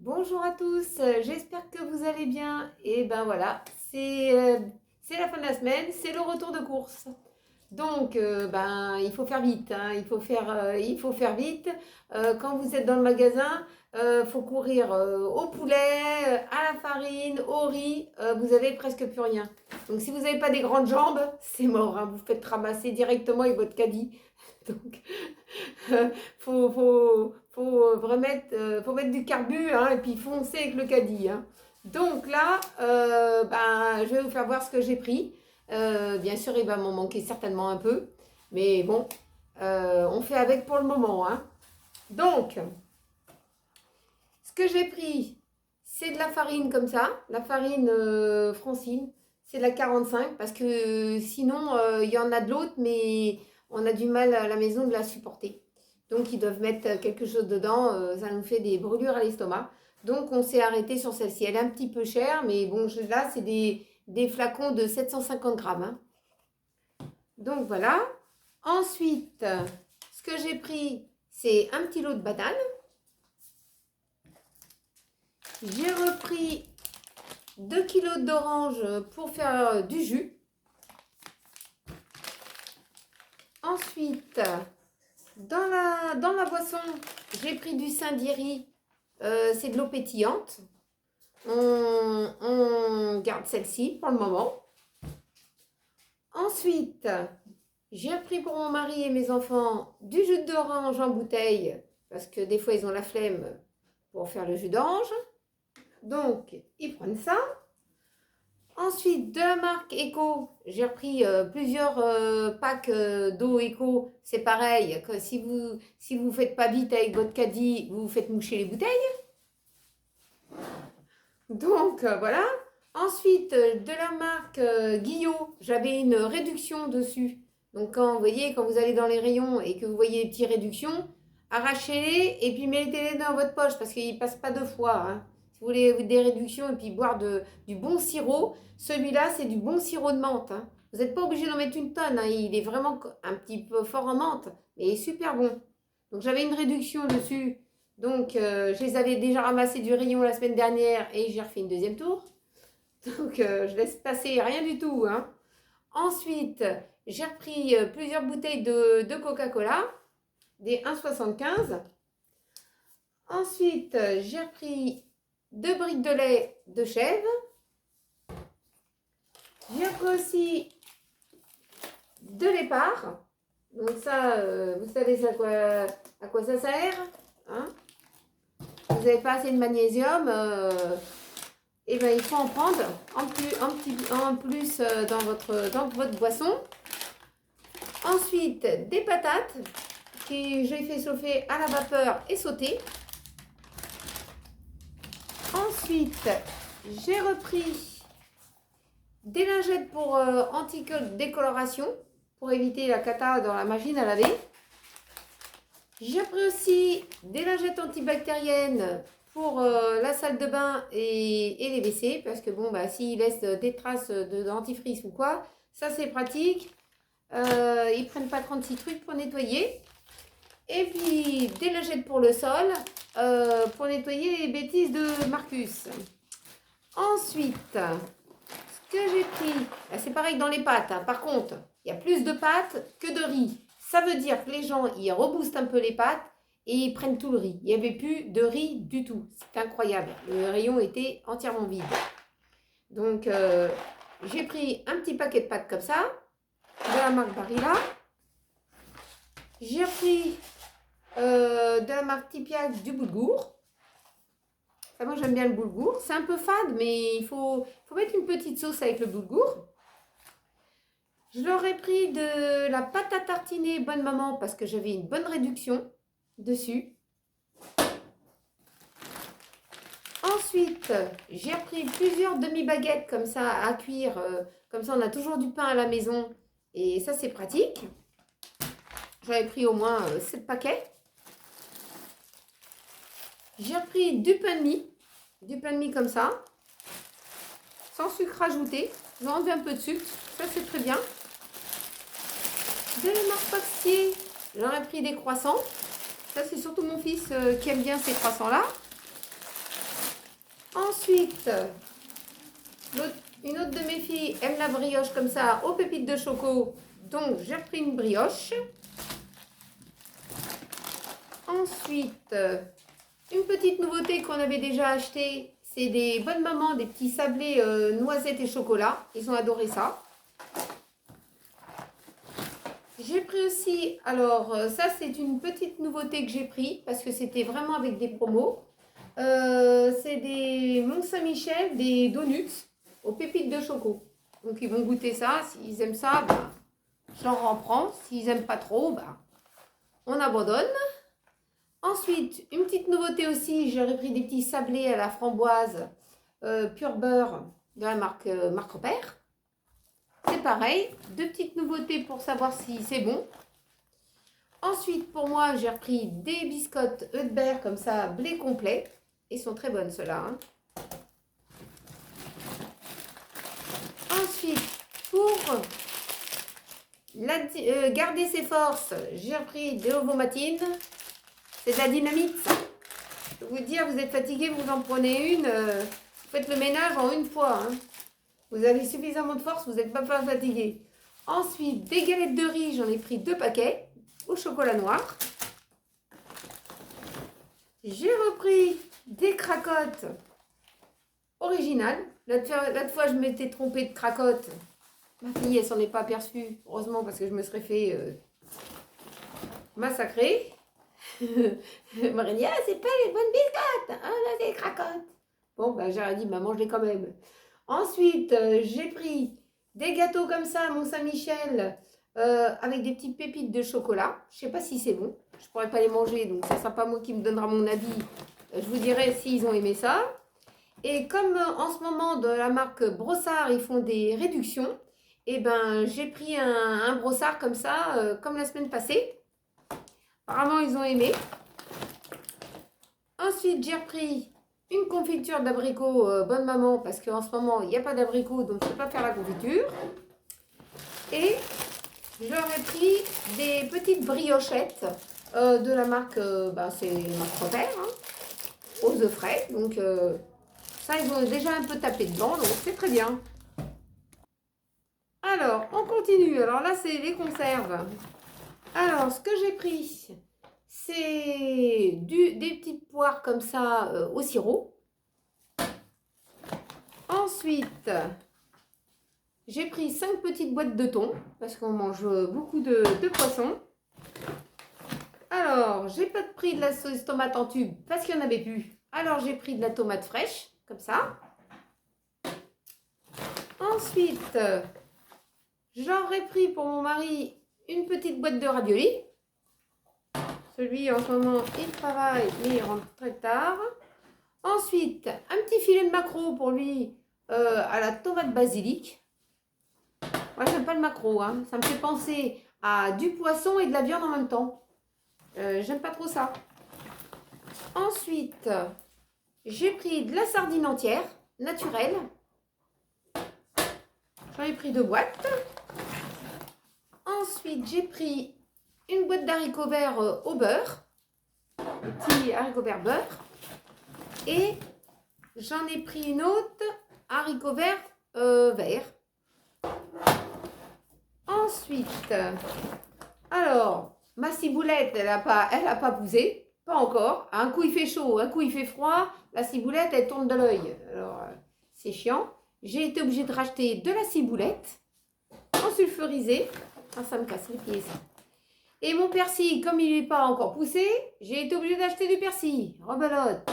Bonjour à tous, j'espère que vous allez bien. Et ben voilà, c'est la fin de la semaine, c'est le retour de course. Donc, il faut faire vite, hein, il faut faire vite. Quand vous êtes dans le magasin, il faut courir au poulet, à la farine, au riz, vous avez presque plus rien. Donc, si vous n'avez pas des grandes jambes, c'est mort, hein, vous faites ramasser directement avec votre caddie. Donc, faut mettre du carbu, hein, et puis foncer avec le caddie, hein. Donc là, je vais vous faire voir ce que j'ai pris. Bien sûr, il va m'en manquer certainement un peu. Mais bon, on fait avec pour le moment, hein. Donc, ce que j'ai pris, c'est de la farine comme ça. La farine Francine. C'est de la 45 parce que sinon, il y en a de l'autre, mais on a du mal à la maison de la supporter. Donc, ils doivent mettre quelque chose dedans. Ça nous fait des brûlures à l'estomac. Donc, on s'est arrêté sur celle-ci. Elle est un petit peu chère, mais bon, là, c'est des flacons de 750 grammes, hein. Donc, voilà. Ensuite, ce que j'ai pris, c'est un petit lot de bananes. J'ai repris 2 kilos d'orange pour faire du jus. Ensuite, dans la boisson, j'ai pris du Saint-Diri. C'est de l'eau pétillante. On garde celle-ci pour le moment. Ensuite, j'ai pris pour mon mari et mes enfants du jus d'orange en bouteille parce que des fois ils ont la flemme pour faire le jus d'orange. Donc, ils prennent ça. Ensuite, de la marque Eco, j'ai repris plusieurs packs d'eau Eco. C'est pareil, que si vous faites pas vite avec votre caddie, vous faites moucher les bouteilles. Donc, voilà. Ensuite, de la marque Guillot, j'avais une réduction dessus. Donc, quand vous allez dans les rayons et que vous voyez les petites réductions, arrachez-les et puis mettez-les dans votre poche parce qu'ils ne passent pas deux fois, hein. Si vous voulez des réductions et puis boire du bon sirop, celui-là, c'est du bon sirop de menthe, hein. Vous n'êtes pas obligé d'en mettre une tonne, hein. Il est vraiment un petit peu fort en menthe, mais il est super bon. Donc, j'avais une réduction dessus. Donc, je les avais déjà ramassés du rayon la semaine dernière et j'ai refait une deuxième tour. Donc, je laisse passer rien du tout, hein. Ensuite, j'ai repris plusieurs bouteilles de Coca-Cola, des 1,75. Ensuite, j'ai repris 2 briques de lait de chèvre. J'ai repris aussi de l'épar. Donc ça, vous savez à quoi ça sert, hein. Vous n'avez pas assez de magnésium, et ben, il faut en prendre en plus dans votre boisson. Ensuite, des patates que j'ai fait chauffer à la vapeur et sauter. Ensuite, j'ai repris des lingettes pour anti-décoloration pour éviter la cata dans la machine à laver. J'ai pris aussi des lingettes antibactériennes pour la salle de bain et les WC parce que bon, s'ils laissent des traces de dentifrice ou quoi, ça c'est pratique. Ils prennent pas 36 trucs pour nettoyer. Et puis des lingettes pour le sol pour nettoyer les bêtises de Marcus. Ensuite, ce que j'ai pris, c'est pareil dans les pâtes, hein. Par contre, il y a plus de pâtes que de riz. Ça veut dire que les gens, ils reboostent un peu les pâtes et ils prennent tout le riz. Il n'y avait plus de riz du tout. C'est incroyable. Le rayon était entièrement vide. Donc, j'ai pris un petit paquet de pâtes comme ça, de la marque Barilla. J'ai pris de la marque Tipiak du boulgour. Ça, moi, j'aime bien le boulgour. C'est un peu fade, mais il faut mettre une petite sauce avec le boulgour. Je leur ai pris de la pâte à tartiner Bonne Maman parce que j'avais une bonne réduction dessus. Ensuite, j'ai repris plusieurs demi-baguettes comme ça à cuire. Comme ça, on a toujours du pain à la maison. Et ça, c'est pratique. J'avais pris au moins 7 paquets. J'ai repris du pain de mie comme ça, sans sucre ajouté. J'ai enlevé un peu de sucre, ça c'est très bien. De la marque Pastier, j'aurais pris des croissants. Ça c'est surtout mon fils qui aime bien ces croissants là. Ensuite, une autre de mes filles aime la brioche comme ça, aux pépites de choco. Donc, j'ai repris une brioche. Ensuite, une petite nouveauté qu'on avait déjà acheté, c'est des bonnes mamans, des petits sablés noisettes et chocolat. Ils ont adoré ça. J'ai pris aussi, alors ça c'est une petite nouveauté que j'ai pris parce que c'était vraiment avec des promos. C'est des Mont-Saint-Michel, des donuts aux pépites de choco. Donc ils vont goûter ça, s'ils aiment ça, ben, je leur en prends. S'ils n'aiment pas trop, ben, on abandonne. Ensuite, une petite nouveauté aussi, j'ai repris des petits sablés à la framboise pur beurre de la marque Marc Repère. C'est pareil, deux petites nouveautés pour savoir si c'est bon. Ensuite, pour moi, j'ai repris des biscottes Eudebert comme ça, blé complet. Ils sont très bonnes ceux-là. Hein. Ensuite, pour garder ses forces, j'ai repris des ovomatines. C'est de la dynamite. Je peux vous dire, vous êtes fatigué, vous en prenez une. Vous faites le ménage en une fois. Hein. Vous avez suffisamment de force, vous n'êtes pas fatigué. Ensuite, des galettes de riz, j'en ai pris 2 paquets au chocolat noir. J'ai repris des cracottes originales. L'autre fois, je m'étais trompée de cracottes. Ma fille, elle s'en est pas aperçue. Heureusement, parce que je me serais fait massacrer. Elle m'aurait dit, ah, c'est pas les bonnes biscottes. Ah, là, c'est des cracottes. Bon, ben, j'aurais dit, bah, mange-les quand même. Ensuite, j'ai pris des gâteaux comme ça, Mont-Saint-Michel, avec des petites pépites de chocolat. Je ne sais pas si c'est bon. Je ne pourrais pas les manger, donc ce ne sera pas moi qui me donnera mon avis. Je vous dirai s'ils ont aimé ça. Et comme en ce moment, de la marque Brossard, ils font des réductions, et ben, j'ai pris un brossard comme ça, comme la semaine passée. Apparemment, ils ont aimé. Ensuite, j'ai repris une confiture d'abricot bonne maman parce qu'en ce moment il n'y a pas d'abricot donc je ne peux pas faire la confiture. Et j'aurais pris des petites briochettes de la marque, c'est Marc Repère, hein, aux œufs frais. Donc ça ils ont déjà un peu tapé dedans donc c'est très bien. Alors on continue. Alors là c'est les conserves. Alors ce que j'ai pris, c'est des petites poires comme ça au sirop. Ensuite, j'ai pris 5 petites boîtes de thon parce qu'on mange beaucoup de poissons. Alors, j'ai pas pris de la sauce tomate en tube parce qu'il n'y en avait plus. Alors, j'ai pris de la tomate fraîche, comme ça. Ensuite, j'aurais pris pour mon mari une petite boîte de raviolis. Celui, en ce moment, il travaille, mais il rentre très tard. Ensuite, un petit filet de maquereau pour lui à la tomate basilic. Moi, j'aime pas le maquereau. Hein. Ça me fait penser à du poisson et de la viande en même temps. J'aime pas trop ça. Ensuite, j'ai pris de la sardine entière, naturelle. J'en ai pris 2 boîtes. Ensuite, j'ai pris une boîte d'haricots verts au beurre. Petit haricots verts beurre. Et j'en ai pris une autre, haricots verts verts. Ensuite, alors, ma ciboulette, elle a pas poussé, pas encore. Un coup il fait chaud, un coup il fait froid, la ciboulette elle tourne de l'œil. Alors, c'est chiant. J'ai été obligée de racheter de la ciboulette en sulfurisé. Ah, ça me casse les pieds ça. Et mon persil, comme il n'est pas encore poussé, j'ai été obligée d'acheter du persil. Rebelote.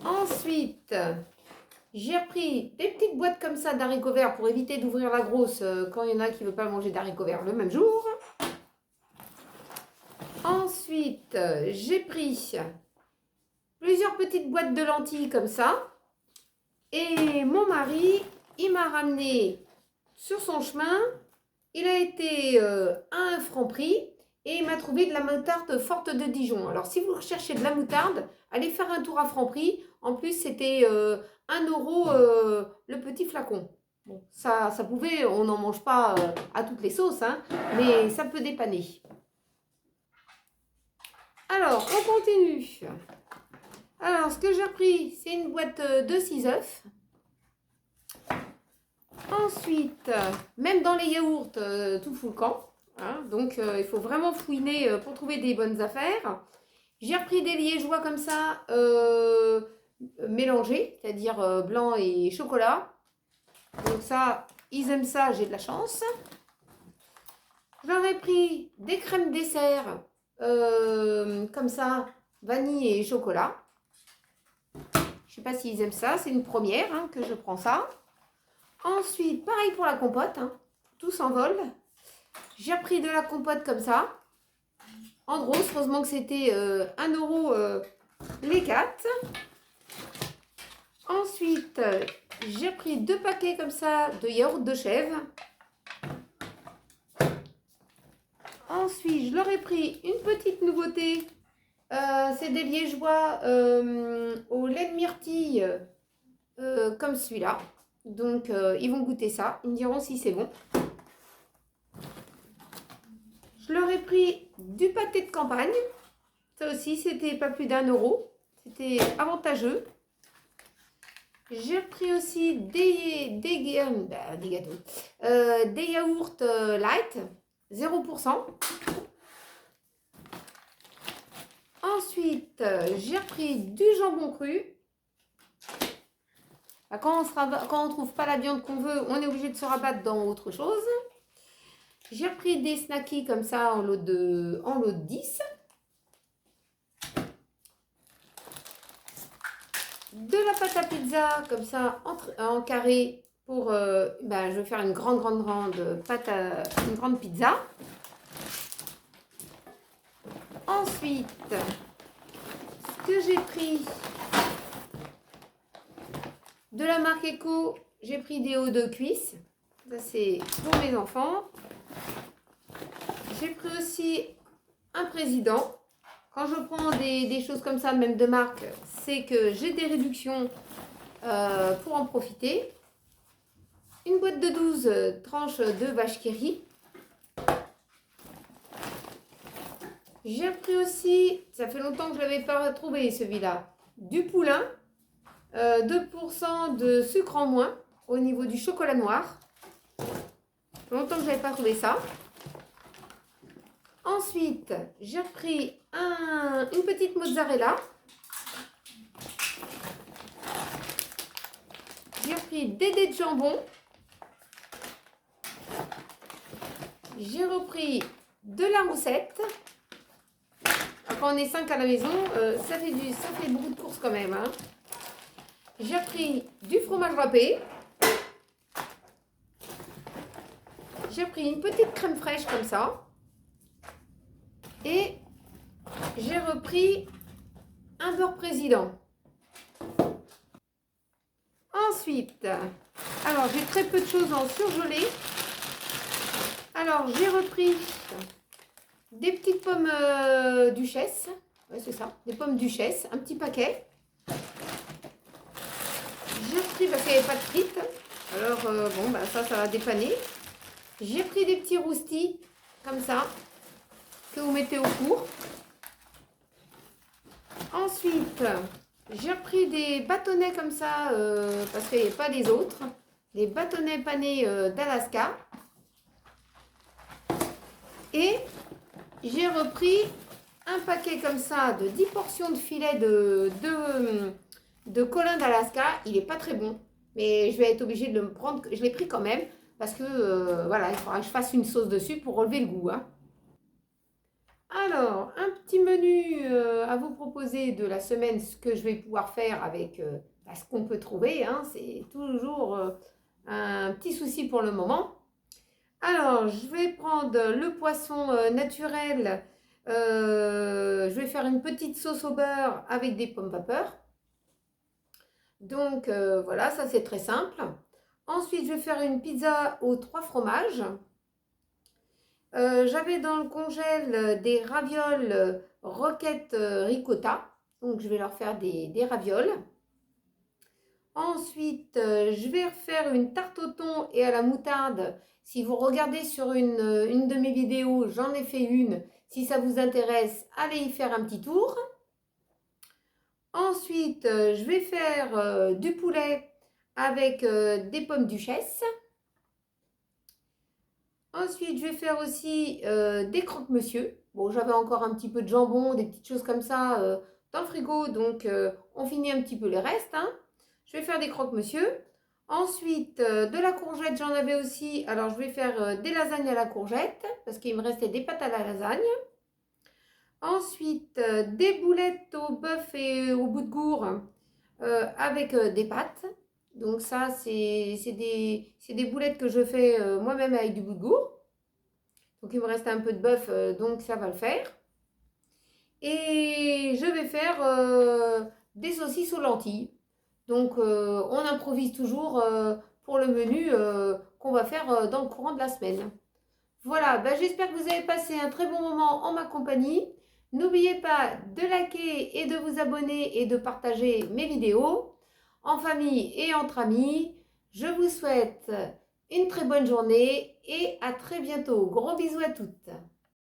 Ensuite, j'ai repris des petites boîtes comme ça d'haricots verts pour éviter d'ouvrir la grosse quand il y en a qui ne veut pas manger d'haricots verts le même jour. Ensuite, j'ai pris plusieurs petites boîtes de lentilles comme ça. Et mon mari, il m'a ramené sur son chemin. Il a été à un Franprix et il m'a trouvé de la moutarde forte de Dijon. Alors, si vous recherchez de la moutarde, allez faire un tour à Franprix. En plus, c'était 1 € le petit flacon. Bon, ça pouvait, on n'en mange pas à toutes les sauces, hein, mais ça peut dépanner. Alors, on continue. Alors, ce que j'ai repris, c'est une boîte de 6 œufs. Ensuite, même dans les yaourts, tout fout le camp. Hein, donc, il faut vraiment fouiner pour trouver des bonnes affaires. J'ai repris des liégeois comme ça, mélangés, c'est-à-dire blanc et chocolat. Donc ça, ils aiment ça, j'ai de la chance. J'aurais pris des crèmes dessert, comme ça, vanille et chocolat. Je sais pas s'ils aiment ça, c'est une première hein, que je prends ça. Ensuite, pareil pour la compote, hein, tout s'envole. J'ai repris de la compote comme ça. En gros, heureusement que c'était 1 euro les 4. Ensuite, j'ai pris 2 paquets comme ça de yaourt de chèvre. Ensuite, je leur ai pris une petite nouveauté. C'est des liégeois au lait de myrtille comme celui-là. Donc, ils vont goûter ça. Ils me diront si c'est bon. Je leur ai pris du pâté de campagne. Ça aussi, c'était pas plus d'1 euro. C'était avantageux. J'ai pris aussi des gâteaux. Des yaourts light, 0%. Ensuite, j'ai pris du jambon cru. Quand on ne trouve pas la viande qu'on veut, on est obligé de se rabattre dans autre chose. J'ai repris des snackies comme ça en lot de 10. De la pâte à pizza comme ça en carré pour je vais faire une grande une grande pizza. Ensuite, ce que j'ai pris de la marque Eco, j'ai pris des hauts de cuisse. Ça c'est pour mes enfants. J'ai pris aussi un président. Quand je prends des choses comme ça, même de marque, c'est que j'ai des réductions pour en profiter. Une boîte de 12 tranches de vache qui rit. J'ai pris aussi, ça fait longtemps que je ne l'avais pas trouvé celui-là, du poulain, 2% de sucre en moins au niveau du chocolat noir. Ça fait longtemps que je n'avais pas trouvé ça. Ensuite, j'ai repris une petite mozzarella. J'ai repris des dés de jambon. J'ai repris de la roussette. Quand on est 5 à la maison, ça fait beaucoup de courses quand même. Hein. J'ai repris du fromage râpé. J'ai pris une petite crème fraîche comme ça. Et j'ai repris un beurre président. Ensuite, alors j'ai très peu de choses en surgelé. Alors j'ai repris des petites pommes duchesse. Ouais, c'est ça, des pommes duchesse, un petit paquet. J'ai repris, parce qu'il n'y avait pas de frites. Alors ça va dépanner. J'ai pris des petits roustis comme ça que vous mettez au four. Ensuite, j'ai repris des bâtonnets comme ça parce qu'il n'y a pas des autres. Des bâtonnets panés d'Alaska. Et j'ai repris un paquet comme ça de 10 portions de filet de colin d'Alaska. Il n'est pas très bon, mais je vais être obligée de le prendre. Je l'ai pris quand même parce que il faudra que je fasse une sauce dessus pour relever le goût. Hein. Alors, un petit menu à vous proposer de la semaine, ce que je vais pouvoir faire avec ce qu'on peut trouver. Hein, c'est toujours un petit souci pour le moment. Alors, je vais prendre le poisson naturel. Je vais faire une petite sauce au beurre avec des pommes vapeur. Donc, voilà, ça c'est très simple. Ensuite, je vais faire une pizza aux 3 fromages. J'avais dans le congèle des ravioles roquette ricotta. Donc, je vais leur faire des ravioles. Ensuite, je vais refaire une tarte au thon et à la moutarde. Si vous regardez sur une de mes vidéos, j'en ai fait une. Si ça vous intéresse, allez y faire un petit tour. Ensuite, je vais faire du poulet avec des pommes duchesse. Ensuite, je vais faire aussi des croque-monsieur. Bon, j'avais encore un petit peu de jambon, des petites choses comme ça dans le frigo, donc on finit un petit peu les restes, hein. Je vais faire des croque-monsieur. Ensuite, de la courgette, j'en avais aussi. Alors, je vais faire des lasagnes à la courgette, parce qu'il me restait des pâtes à la lasagne. Ensuite, des boulettes au bœuf et au bout de gour avec des pâtes. Donc ça, c'est des boulettes que je fais moi-même avec du bout de gour. Donc il me reste un peu de bœuf, donc ça va le faire. Et je vais faire des saucisses aux lentilles. Donc on improvise toujours pour le menu qu'on va faire dans le courant de la semaine. Voilà, ben, j'espère que vous avez passé un très bon moment en ma compagnie. N'oubliez pas de liker et de vous abonner et de partager mes vidéos en famille et entre amis. Je vous souhaite une très bonne journée et à très bientôt. Gros bisous à toutes.